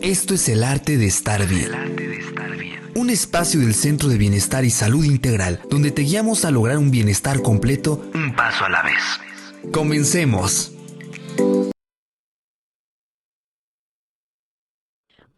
Esto es El Arte de Estar Bien. Un espacio del Centro de Bienestar y Salud Integral, donde te guiamos a lograr un bienestar completo, un paso a la vez. ¡Comencemos!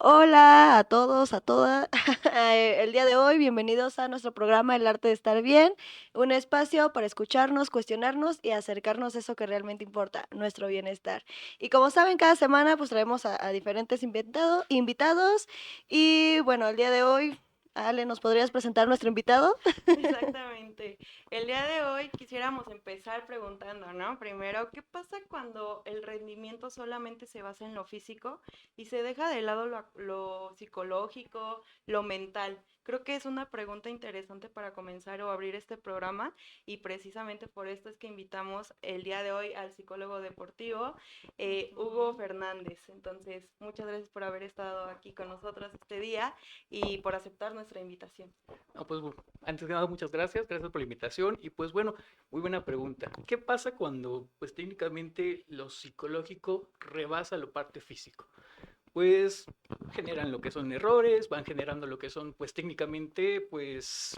Hola a todos, a todas. El día de hoy, bienvenidos a nuestro programa El Arte de Estar Bien, un espacio para escucharnos, cuestionarnos y acercarnos a eso que realmente importa, nuestro bienestar. Y como saben, cada semana pues traemos a diferentes invitados y bueno, el día de hoy, Ale, ¿nos podrías presentar nuestro invitado? Exactamente. El día de hoy quisiéramos empezar preguntando, ¿no? Primero, ¿qué pasa cuando el rendimiento solamente se basa en lo físico y se deja de lado lo psicológico, lo mental? Creo que es una pregunta interesante para comenzar o abrir este programa y precisamente por esto es que invitamos el día de hoy al psicólogo deportivo, Hugo Fernández. Entonces, muchas gracias por haber estado aquí con nosotros este día y por aceptar nuestra invitación. No, pues antes que nada, muchas gracias, gracias por la invitación. Y pues bueno, muy buena pregunta. ¿Qué pasa cuando pues técnicamente lo psicológico rebasa lo parte físico? Pues generan lo que son errores, van generando lo que son pues técnicamente pues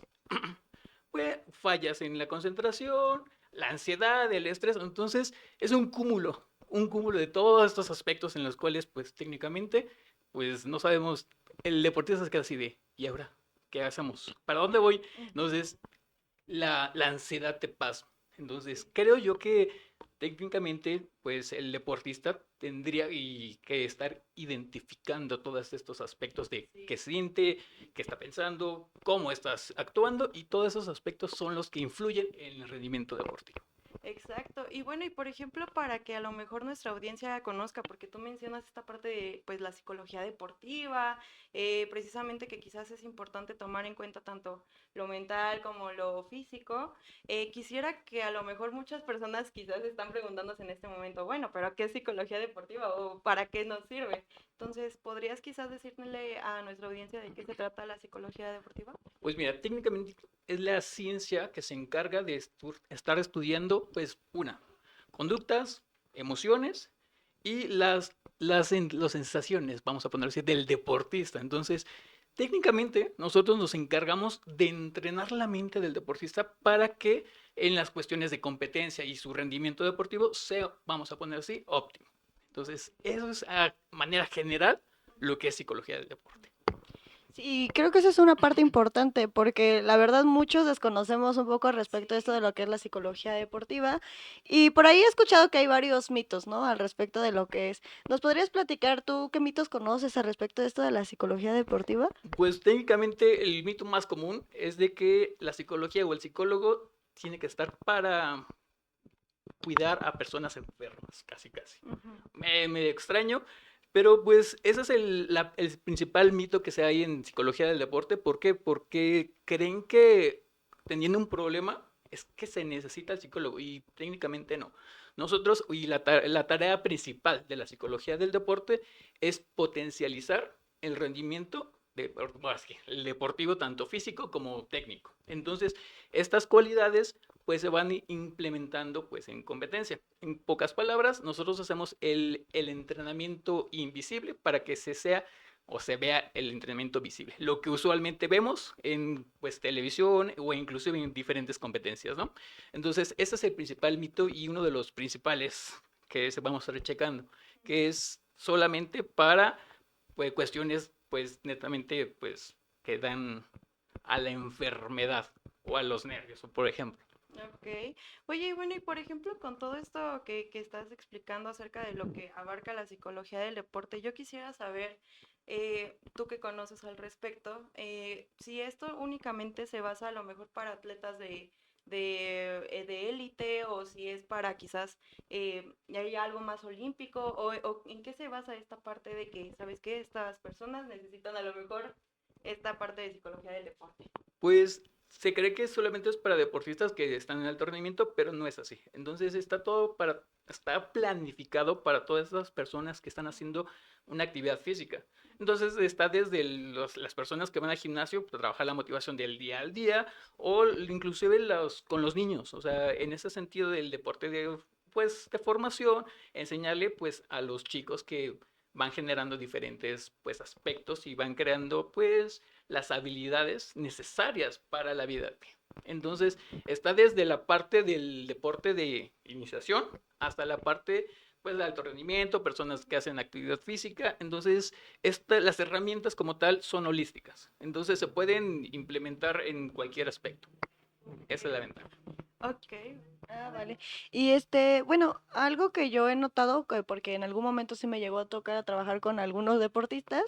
fallas en la concentración, la ansiedad, el estrés. Entonces es un cúmulo de todos estos aspectos en los cuales pues técnicamente pues no sabemos, el deportista se queda así de, ¿y ahora qué hacemos? ¿Para dónde voy? Entonces la ansiedad te pasa. Entonces, creo yo que técnicamente, pues el deportista tendría que estar identificando todos estos aspectos de qué siente, qué está pensando, cómo estás actuando, y todos esos aspectos son los que influyen en el rendimiento deportivo. Exacto. Y bueno, y por ejemplo, para que a lo mejor nuestra audiencia conozca, porque tú mencionas esta parte de pues la psicología deportiva, precisamente que quizás es importante tomar en cuenta tanto lo mental como lo físico. Quisiera que a lo mejor muchas personas quizás están preguntándose en este momento, bueno, pero ¿qué es psicología deportiva o para qué nos sirve? Entonces, ¿podrías quizás decirle a nuestra audiencia de qué se trata la psicología deportiva? Pues mira, técnicamente es la ciencia que se encarga de estar estudiando, pues, conductas, emociones y las sensaciones, vamos a poner así, del deportista. Entonces, técnicamente nosotros nos encargamos de entrenar la mente del deportista para que en las cuestiones de competencia y su rendimiento deportivo sea, vamos a poner así, óptimo. Entonces, eso es a manera general lo que es psicología del deporte. Sí, creo que esa es una parte importante porque la verdad muchos desconocemos un poco respecto a esto de lo que es la psicología deportiva y por ahí he escuchado que hay varios mitos, ¿no? Al respecto de lo que es. ¿Nos podrías platicar tú qué mitos conoces al respecto de esto de la psicología deportiva? Pues técnicamente el mito más común es de que la psicología o el psicólogo tiene que estar para cuidar a personas enfermas, casi casi. Ujú. Medio extraño, pero pues ese es el principal mito que se hay en psicología del deporte. ¿Por qué? Porque creen que teniendo un problema es que se necesita el psicólogo y técnicamente no. Nosotros, y la tarea principal de la psicología del deporte es potencializar el rendimiento el deportivo, tanto físico como técnico. Entonces, estas cualidades pues se van implementando pues en competencia. En pocas palabras, nosotros hacemos el entrenamiento invisible para que se sea o se vea el entrenamiento visible. Lo que usualmente vemos en pues televisión o inclusive en diferentes competencias, ¿no? Entonces, ese es el principal mito y uno de los principales que vamos a estar checando, que es solamente para pues, cuestiones pues netamente pues que dan a la enfermedad o a los nervios, por ejemplo. Ok. Oye, y bueno, y por ejemplo, con todo esto que estás explicando acerca de lo que abarca la psicología del deporte, yo quisiera saber, tú que conoces al respecto, si esto únicamente se basa a lo mejor para atletas de élite o si es para quizás hay algo más olímpico o en qué se basa esta parte de que, ¿sabes qué? Estas personas necesitan a lo mejor esta parte de psicología del deporte. Pues se cree que solamente es para deportistas que están en alto rendimiento, pero no es así. Entonces está planificado para todas esas personas que están haciendo una actividad física. Entonces está desde las personas que van al gimnasio para trabajar la motivación del día al día o inclusive con los niños. O sea, en ese sentido del deporte de, pues, de formación, enseñarle pues a los chicos que van generando diferentes pues aspectos y van creando pues las habilidades necesarias para la vida. Entonces está desde la parte del deporte de iniciación hasta la parte pues de alto rendimiento, personas que hacen actividad física. Entonces las herramientas como tal son holísticas, entonces se pueden implementar en cualquier aspecto. Esa es la ventaja. Ok. Ah, vale. Y bueno, algo que yo he notado, porque en algún momento sí me llegó a tocar a trabajar con algunos deportistas,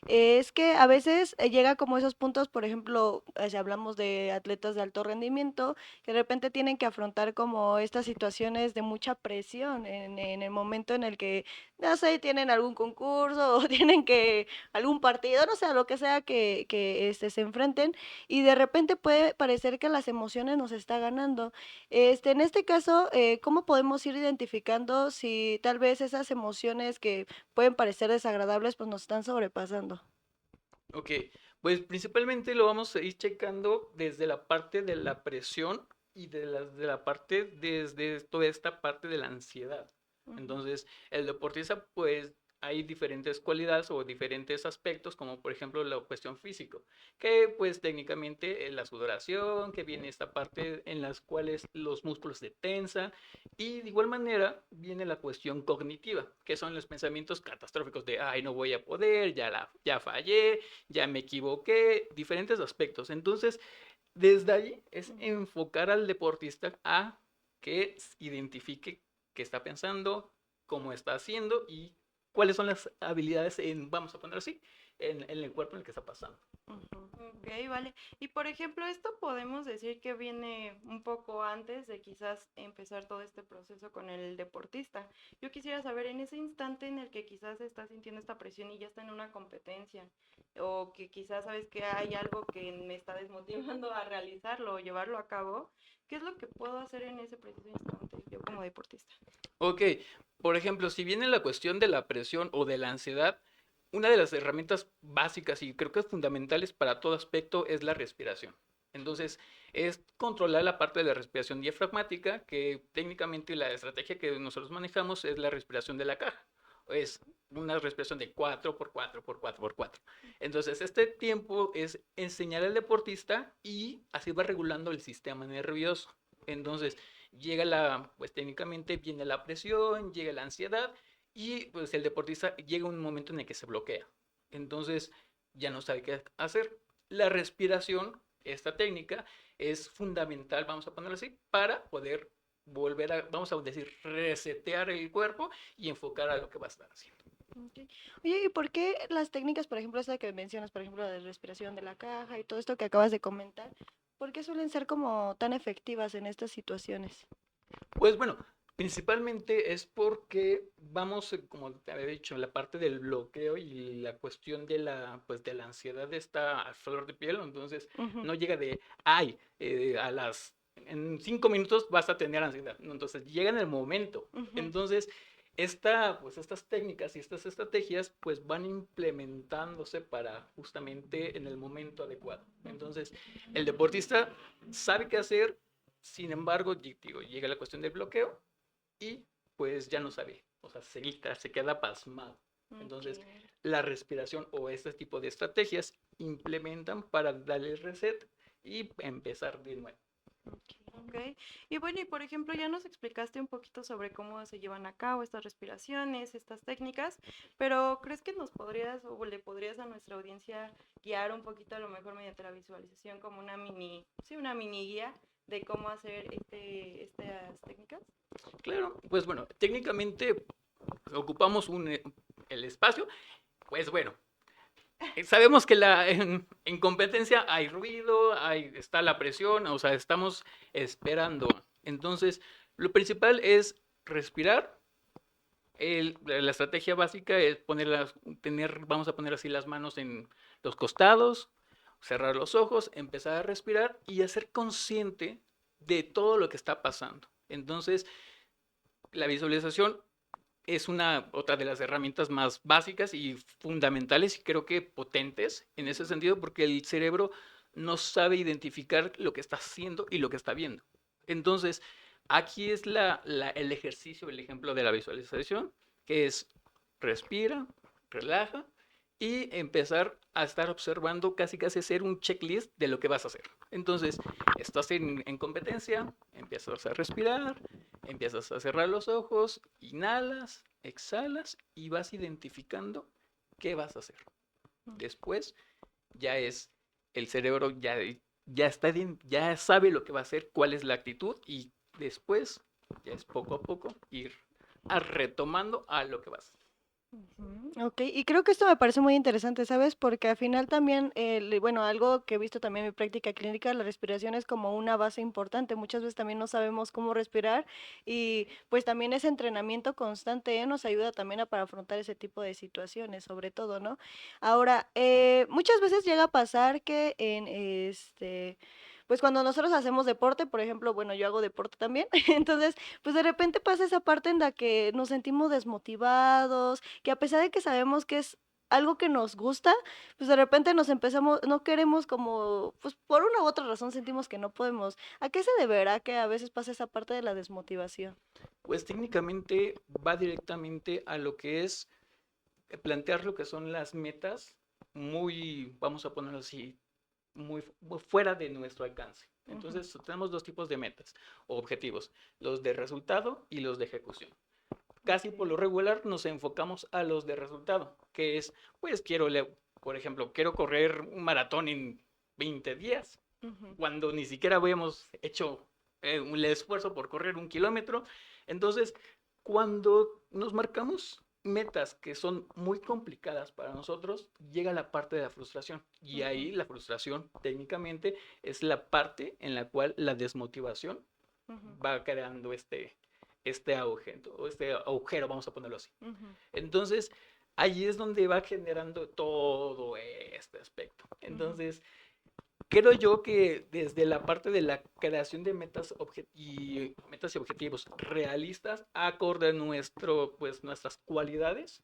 es que a veces llega como esos puntos, por ejemplo, si hablamos de atletas de alto rendimiento, que de repente tienen que afrontar como estas situaciones de mucha presión en el momento en el que, no sé, tienen algún concurso o tienen que, algún partido, no sé, a lo que sea que se enfrenten, y de repente puede parecer que las emociones nos está ganando. En este caso, ¿cómo podemos ir identificando si tal vez esas emociones que pueden parecer desagradables, pues nos están sobrepasando? Ok, pues principalmente lo vamos a ir checando desde la parte de la presión y de la parte, desde toda esta parte de la ansiedad. Ujú. Entonces, el deportista, pues hay diferentes cualidades o diferentes aspectos, como por ejemplo la cuestión físico, que pues técnicamente la sudoración, que viene esta parte en las cuales los músculos se tensan, y de igual manera viene la cuestión cognitiva, que son los pensamientos catastróficos de, ay, no voy a poder, ya fallé, ya me equivoqué, diferentes aspectos. Entonces, desde ahí es enfocar al deportista a que identifique qué está pensando, cómo está haciendo y cuáles son las habilidades vamos a poner así, en el cuerpo en el que está pasando. Ujú. Ok, vale. Y por ejemplo, esto podemos decir que viene un poco antes de quizás empezar todo este proceso con el deportista. Yo quisiera saber en ese instante en el que quizás está sintiendo esta presión y ya está en una competencia, o que quizás sabes que hay algo que me está desmotivando a realizarlo o llevarlo a cabo, ¿qué es lo que puedo hacer en ese preciso instante yo como deportista? Ok, por ejemplo, si viene la cuestión de la presión o de la ansiedad, una de las herramientas básicas y creo que fundamentales para todo aspecto es la respiración. Entonces, es controlar la parte de la respiración diafragmática, que técnicamente la estrategia que nosotros manejamos es la respiración de la caja. Es una respiración de 4 por 4 por 4 por 4. Entonces, este tiempo es enseñar al deportista y así va regulando el sistema nervioso. Entonces, pues técnicamente viene la presión, llega la ansiedad y pues el deportista llega un momento en el que se bloquea. Entonces ya no sabe qué hacer. La respiración, esta técnica, es fundamental, vamos a ponerlo así, para poder volver a, vamos a decir, resetear el cuerpo y enfocar a lo que va a estar haciendo. Ok. Oye, ¿y por qué las técnicas, por ejemplo, esta que mencionas, por ejemplo, de respiración de la caja y todo esto que acabas de comentar, por qué suelen ser como tan efectivas en estas situaciones? Pues bueno, principalmente es porque vamos, como te había dicho, la parte del bloqueo y la cuestión de pues de la ansiedad está a flor de piel, entonces Ujú, no llega de, ay, en 5 minutos vas a tener ansiedad, no, entonces llega en el momento. ujú. Entonces, pues estas técnicas y estas estrategias pues van implementándose para justamente en el momento adecuado. Entonces, el deportista sabe qué hacer, sin embargo, digo, llega la cuestión del bloqueo y pues ya no sabe, o sea, se queda pasmado. Ok. Entonces, la respiración o este tipo de estrategias implementan para darle reset y empezar de nuevo. Ok. Y bueno, y por ejemplo, ya nos explicaste un poquito sobre cómo se llevan a cabo estas respiraciones, estas técnicas, pero ¿crees que nos podrías o le podrías a nuestra audiencia guiar un poquito a lo mejor mediante la visualización como una mini, sí, una mini guía de cómo hacer estas técnicas? Claro, pues bueno, técnicamente ocupamos el espacio, pues bueno, sabemos que en competencia hay ruido, está la presión, o sea, estamos esperando. Entonces, lo principal es respirar. La estrategia básica es vamos a poner así las manos en los costados, cerrar los ojos, empezar a respirar y a ser consciente de todo lo que está pasando. Entonces, la visualización es otra de las herramientas más básicas y fundamentales y creo que potentes en ese sentido porque el cerebro no sabe identificar lo que está haciendo y lo que está viendo. Entonces, aquí es el ejercicio, el ejemplo de la visualización, que es respira, relaja y empezar a estar observando, casi hacer un checklist de lo que vas a hacer. Entonces, estás en competencia, empiezas a respirar, empiezas a cerrar los ojos, inhalas, exhalas y vas identificando qué vas a hacer. Después, ya es el cerebro, ya sabe lo que va a hacer, cuál es la actitud y después, ya es poco a poco ir retomando a lo que vas a hacer. Ok, y creo que esto me parece muy interesante, ¿sabes? Porque al final también, bueno, algo que he visto también en mi práctica clínica, la respiración es como una base importante. Muchas veces también no sabemos cómo respirar y pues también ese entrenamiento constante nos ayuda también para afrontar ese tipo de situaciones, sobre todo, ¿no? Ahora, muchas veces llega a pasar que pues cuando nosotros hacemos deporte, por ejemplo, bueno, yo hago deporte también, entonces pues de repente pasa esa parte en la que nos sentimos desmotivados, que a pesar de que sabemos que es algo que nos gusta, pues de repente nos empezamos, no queremos como, pues por una u otra razón sentimos que no podemos. ¿A qué se deberá que a veces pasa esa parte de la desmotivación? Pues técnicamente va directamente a lo que es plantear lo que son las metas muy, vamos a ponerlo así, muy fuera de nuestro alcance. Entonces, tenemos dos tipos de metas o objetivos, los de resultado y los de ejecución. Casi por lo regular nos enfocamos a los de resultado, que es, pues por ejemplo, quiero correr un maratón en 20 días, cuando ni siquiera habíamos hecho el esfuerzo por correr 1 kilómetro. Entonces, cuando nos marcamos metas que son muy complicadas para nosotros, llega la parte de la frustración. Y ahí la frustración técnicamente es la parte en la cual la desmotivación va creando este agujero, vamos a ponerlo así. Entonces, ahí es donde va generando todo este aspecto. Entonces, creo yo que desde la parte de la creación de metas y objetivos realistas, acorde a nuestras cualidades,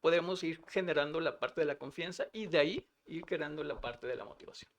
podemos ir generando la parte de la confianza y de ahí ir creando la parte de la motivación.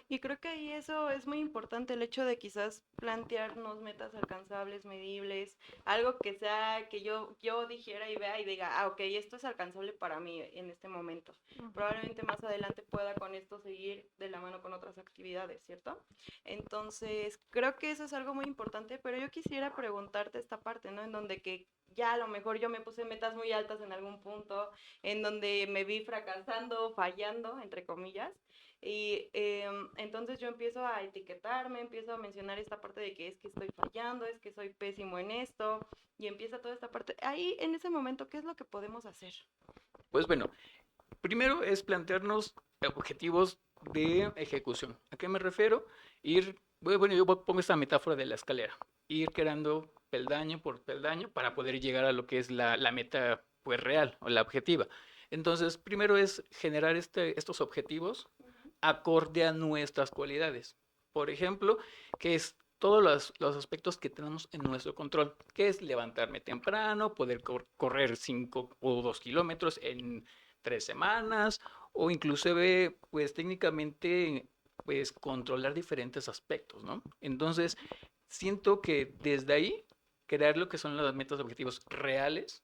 Y creo que ahí eso es muy importante, el hecho de quizás plantearnos metas alcanzables, medibles, algo que sea, que yo dijera y vea y diga, ah, ok, esto es alcanzable para mí en este momento. Probablemente más adelante pueda con esto seguir de la mano con otras actividades, ¿cierto? Entonces, creo que eso es algo muy importante, pero yo quisiera preguntarte esta parte, ¿no? En donde que ya a lo mejor yo me puse metas muy altas en algún punto, en donde me vi fracasando, fallando, entre comillas, y entonces yo empiezo a etiquetarme, empiezo a mencionar esta parte de que es que estoy fallando, es que soy pésimo en esto, y empieza toda esta parte. Ahí, en ese momento, ¿qué es lo que podemos hacer? Pues bueno, primero es plantearnos objetivos de ejecución. ¿A qué me refiero? Bueno, yo pongo esta metáfora de la escalera, ir creando peldaño por peldaño para poder llegar a lo que es la meta pues real o la objetiva. Entonces, primero es generar estos objetivos acorde a nuestras cualidades. Por ejemplo, que es todos los aspectos que tenemos en nuestro control, que es levantarme temprano, poder correr 5 o 2 kilómetros en 3 semanas, o inclusive, pues técnicamente, pues controlar diferentes aspectos, ¿no? Entonces, siento que desde ahí, crear lo que son las metas objetivos reales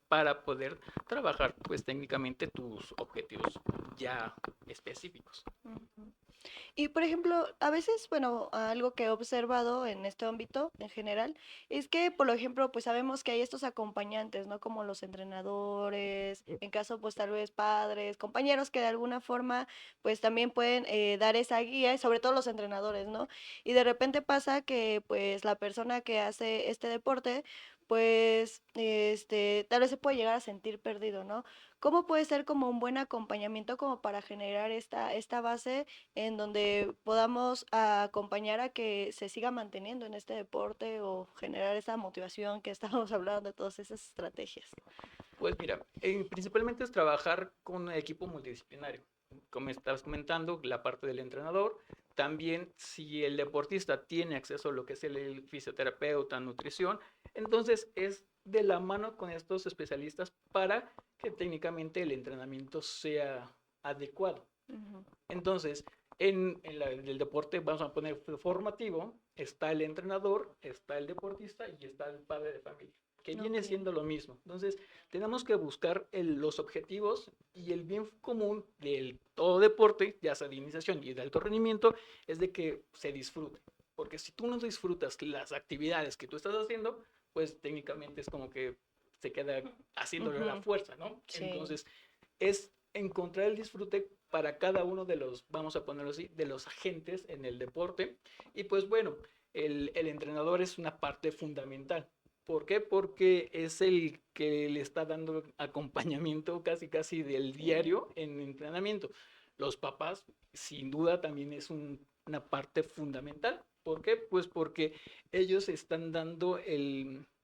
para poder trabajar, pues técnicamente tus objetivos ya específicos. Y por ejemplo, a veces, bueno, algo que he observado en este ámbito en general es que, por ejemplo, pues sabemos que hay estos acompañantes, ¿no? Como los entrenadores, en caso, pues tal vez padres, compañeros que de alguna forma, pues también pueden dar esa guía, y sobre todo los entrenadores, ¿no? Y de repente pasa que, pues, la persona que hace este deporte, pues, tal vez se puede llegar a sentir perdido, ¿no? ¿Cómo puede ser como un buen acompañamiento como para generar esta base en donde podamos acompañar a que se siga manteniendo en este deporte o generar esa motivación que estábamos hablando de todas esas estrategias? Pues mira, principalmente es trabajar con un equipo multidisciplinario. Como estabas comentando, la parte del entrenador. También si el deportista tiene acceso a lo que es el fisioterapeuta, nutrición, entonces es de la mano con estos especialistas para que técnicamente el entrenamiento sea adecuado. Entonces, En el deporte, vamos a poner formativo, está el entrenador, está el deportista y está el padre de familia, que viene siendo lo mismo. Entonces, tenemos que buscar los objetivos y el bien común del todo deporte, ya sea de iniciación y de alto rendimiento, es de que se disfrute. Porque si tú no disfrutas las actividades que tú estás haciendo, pues técnicamente es como que se queda haciéndole la fuerza, ¿no? Sí. Entonces, es encontrar el disfrute para cada uno de los, vamos a ponerlo así, de los agentes en el deporte. Y pues bueno, el entrenador es una parte fundamental. ¿Por qué? Porque es el que le está dando acompañamiento casi del diario en entrenamiento. Los papás, sin duda, también es una parte fundamental. ¿Por qué? Pues porque ellos están dando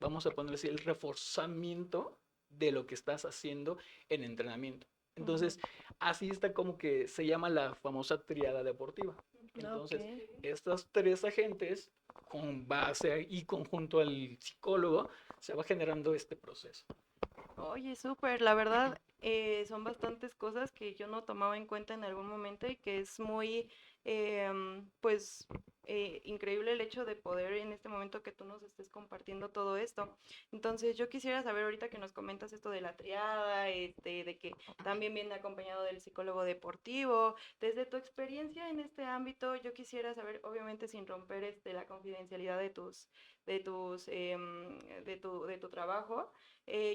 vamos a ponerlo así, el reforzamiento de lo que estás haciendo en entrenamiento. Entonces, así está como que se llama la famosa triada deportiva. Entonces, estos tres agentes, con base y conjunto al psicólogo, se va generando este proceso. Oye, súper, la verdad, son bastantes cosas que yo no tomaba en cuenta en algún momento y que es muy, pues, increíble el hecho de poder en este momento que tú nos estés compartiendo todo esto. Entonces, yo quisiera saber ahorita que nos comentas esto de la triada, de que también viene acompañado del psicólogo deportivo. Desde tu experiencia en este ámbito, yo quisiera saber, obviamente sin romper la confidencialidad de tu trabajo.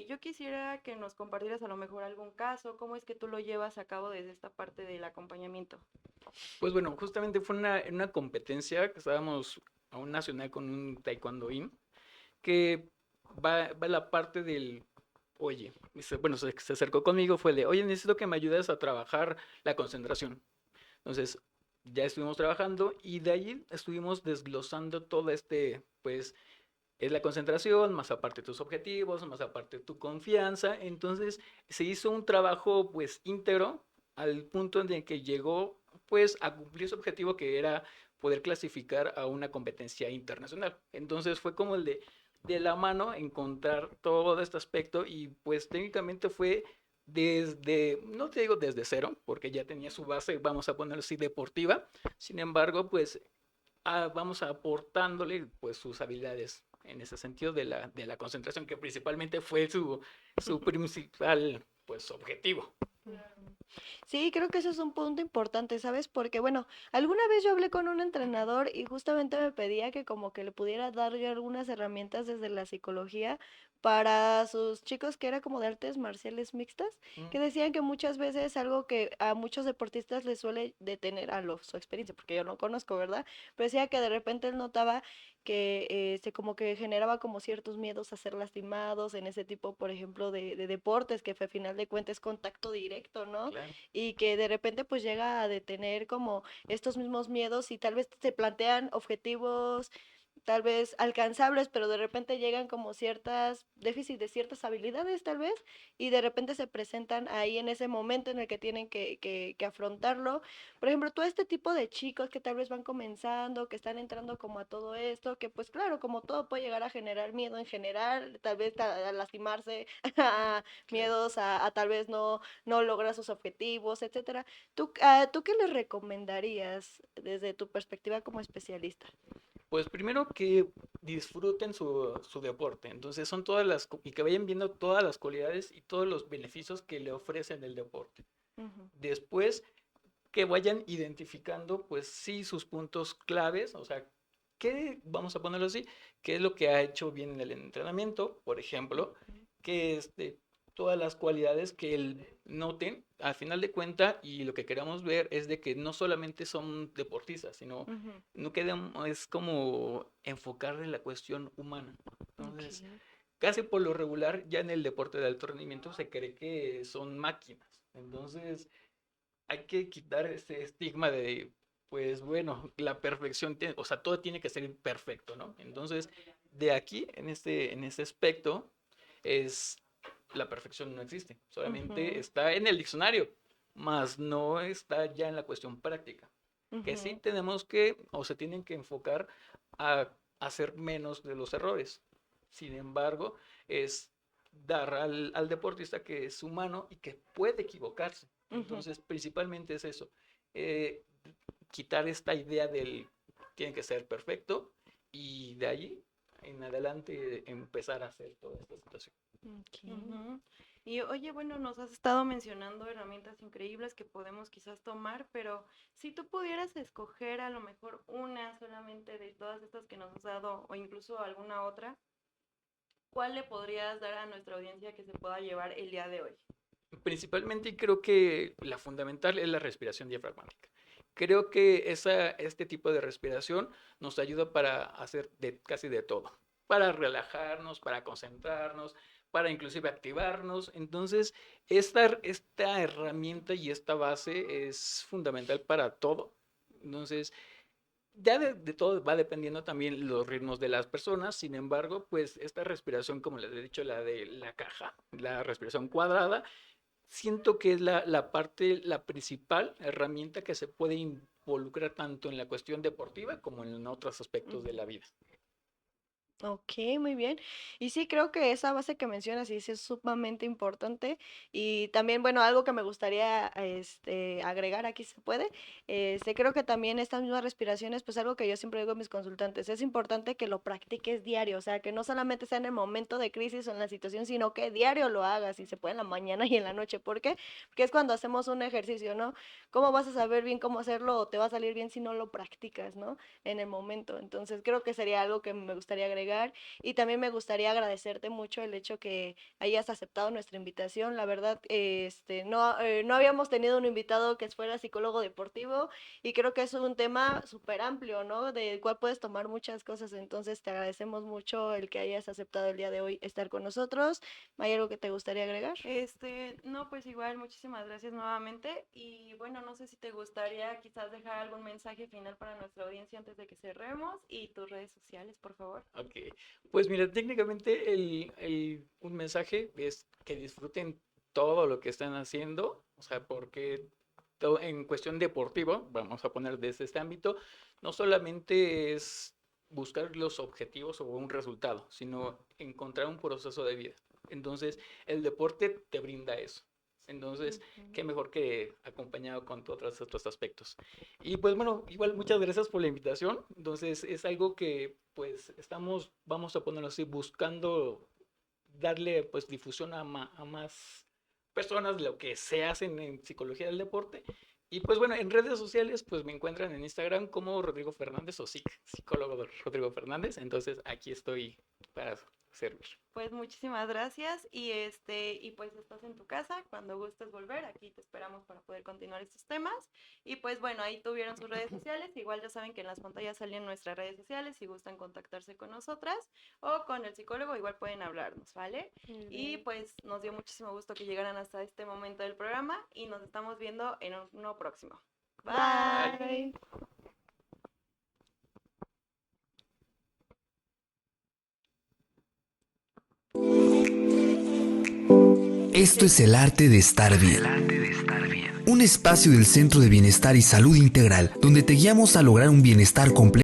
Yo quisiera que nos compartieras a lo mejor algún caso, cómo es que tú lo llevas a cabo desde esta parte del acompañamiento. Pues bueno, justamente fue en una competencia que estábamos a un nacional con un taekwondoín, que va la parte del, oye, bueno, se acercó conmigo, fue de, oye, necesito que me ayudes a trabajar la concentración. Entonces, ya estuvimos trabajando y de ahí estuvimos desglosando todo pues, es la concentración, más aparte tus objetivos, más aparte tu confianza. Entonces, se hizo un trabajo, pues, íntegro al punto en el que llegó, pues, a cumplir su objetivo, que era poder clasificar a una competencia internacional. Entonces, fue como de la mano encontrar todo este aspecto y, pues, técnicamente fue no te digo desde cero, porque ya tenía su base, vamos a ponerlo así, deportiva. Sin embargo, pues vamos aportándole pues sus habilidades en ese sentido de la concentración, que principalmente fue su principal pues objetivo. Sí, creo que eso es un punto importante, ¿sabes? Porque, bueno, alguna vez yo hablé con un entrenador y justamente me pedía que como que le pudiera dar yo algunas herramientas desde la psicología para sus chicos que era como de artes marciales mixtas, que decían que muchas veces algo que a muchos deportistas les suele detener su experiencia, porque yo no conozco, ¿verdad? Pero decía que de repente él notaba que se como que generaba como ciertos miedos a ser lastimados en ese tipo, por ejemplo, de deportes, que al final de cuentas es contacto directo, ¿no? Claro. Y que de repente pues llega a detener como estos mismos miedos y tal vez se plantean objetivos tal vez alcanzables, pero de repente llegan como ciertas déficit de ciertas habilidades tal vez y de repente se presentan ahí en ese momento en el que tienen que afrontarlo. Por ejemplo, todo este tipo de chicos que tal vez van comenzando, que están entrando como a todo esto, que pues claro, como todo puede llegar a generar miedo en general, tal vez a lastimarse, a miedos a tal vez no logra sus objetivos, etcétera. ¿Tú qué les recomendarías desde tu perspectiva como especialista? Pues primero que disfruten su deporte, entonces son y que vayan viendo todas las cualidades y todos los beneficios que le ofrecen el deporte. Después que vayan identificando, pues sí, sus puntos claves, o sea, vamos a ponerlo así, qué es lo que ha hecho bien en el entrenamiento, por ejemplo, que todas las cualidades que él noten, al final de cuenta, y lo que queramos ver es de que no solamente son deportistas, sino no quedamos, es como enfocarle la cuestión humana. Entonces, casi por lo regular, ya en el deporte de alto rendimiento se cree que son máquinas. Entonces, hay que quitar ese estigma de, pues bueno, la perfección, o sea, todo tiene que ser perfecto, ¿no? Entonces, de aquí, en este aspecto, la perfección no existe, solamente está en el diccionario, más no está ya en la cuestión práctica, que sí tenemos que, o se tienen que enfocar a hacer menos de los errores. Sin embargo, es dar al deportista que es humano y que puede equivocarse. Entonces, principalmente es eso. quitar esta idea del tiene que ser perfecto y de allí en adelante empezar a hacer toda esta situación. Ujú. Y oye, bueno, nos has estado mencionando herramientas increíbles que podemos quizás tomar, pero si tú pudieras escoger a lo mejor una solamente de todas estas que nos has dado o incluso alguna otra, ¿cuál le podrías dar a nuestra audiencia que se pueda llevar el día de hoy? Principalmente creo que la fundamental es la respiración diafragmática. Creo que este tipo de respiración nos ayuda para hacer casi de todo, para relajarnos, para concentrarnos, para inclusive activarnos. Entonces, esta herramienta y esta base es fundamental para todo. Entonces, ya de todo va dependiendo también los ritmos de las personas. Sin embargo, pues esta respiración, como les he dicho, la de la caja, la respiración cuadrada, siento que es la principal herramienta que se puede involucrar tanto en la cuestión deportiva como en otros aspectos de la vida. Ok, muy bien. Y sí, creo que esa base que mencionas sí es sumamente importante. Y también, bueno, algo que me gustaría agregar aquí se puede. Creo que también estas mismas respiraciones, pues algo que yo siempre digo a mis consultantes, es importante que lo practiques diario, o sea, que no solamente sea en el momento de crisis o en la situación, sino que diario lo hagas, y se puede en la mañana y en la noche. ¿Por qué? Porque es cuando hacemos un ejercicio, ¿no? ¿Cómo vas a saber bien cómo hacerlo o te va a salir bien si no lo practicas, ¿no? En el momento. Entonces, creo que sería algo que me gustaría agregar. Y también me gustaría agradecerte mucho el hecho que hayas aceptado nuestra invitación. La verdad, no habíamos tenido un invitado que fuera psicólogo deportivo, y creo que es un tema súper amplio, ¿no? Del cual puedes tomar muchas cosas. Entonces, te agradecemos mucho el que hayas aceptado el día de hoy estar con nosotros. ¿Hay algo que te gustaría agregar? No, pues igual, muchísimas gracias nuevamente. Y bueno, no sé si te gustaría quizás dejar algún mensaje final para nuestra audiencia antes de que cerremos, y tus redes sociales, por favor. Ok, pues mira, técnicamente un mensaje es que disfruten todo lo que están haciendo, o sea, porque en cuestión deportiva, vamos a poner desde este ámbito, no solamente es buscar los objetivos o un resultado, sino encontrar un proceso de vida. Entonces, el deporte te brinda eso. Entonces, qué mejor que acompañado con otros aspectos. Y pues bueno, igual muchas gracias por la invitación. Entonces, es algo que pues vamos a ponerlo así, buscando darle pues difusión a más personas de lo que se hacen en psicología del deporte. Y pues bueno, en redes sociales pues me encuentran en Instagram como Rodrigo Fernández o psicólogo Rodrigo Fernández. Entonces, aquí estoy para servir. Pues muchísimas gracias, y pues estás en tu casa, cuando gustes volver, aquí te esperamos para poder continuar estos temas. Y pues bueno, ahí tuvieron sus redes sociales, igual ya saben que en las pantallas salen nuestras redes sociales, si gustan contactarse con nosotras o con el psicólogo, igual pueden hablarnos, ¿vale? Y pues nos dio muchísimo gusto que llegaran hasta este momento del programa, y nos estamos viendo en uno próximo. Bye. Esto es El Arte de Estar Bien. Un espacio del Centro de Bienestar y Salud Integral donde te guiamos a lograr un bienestar completo.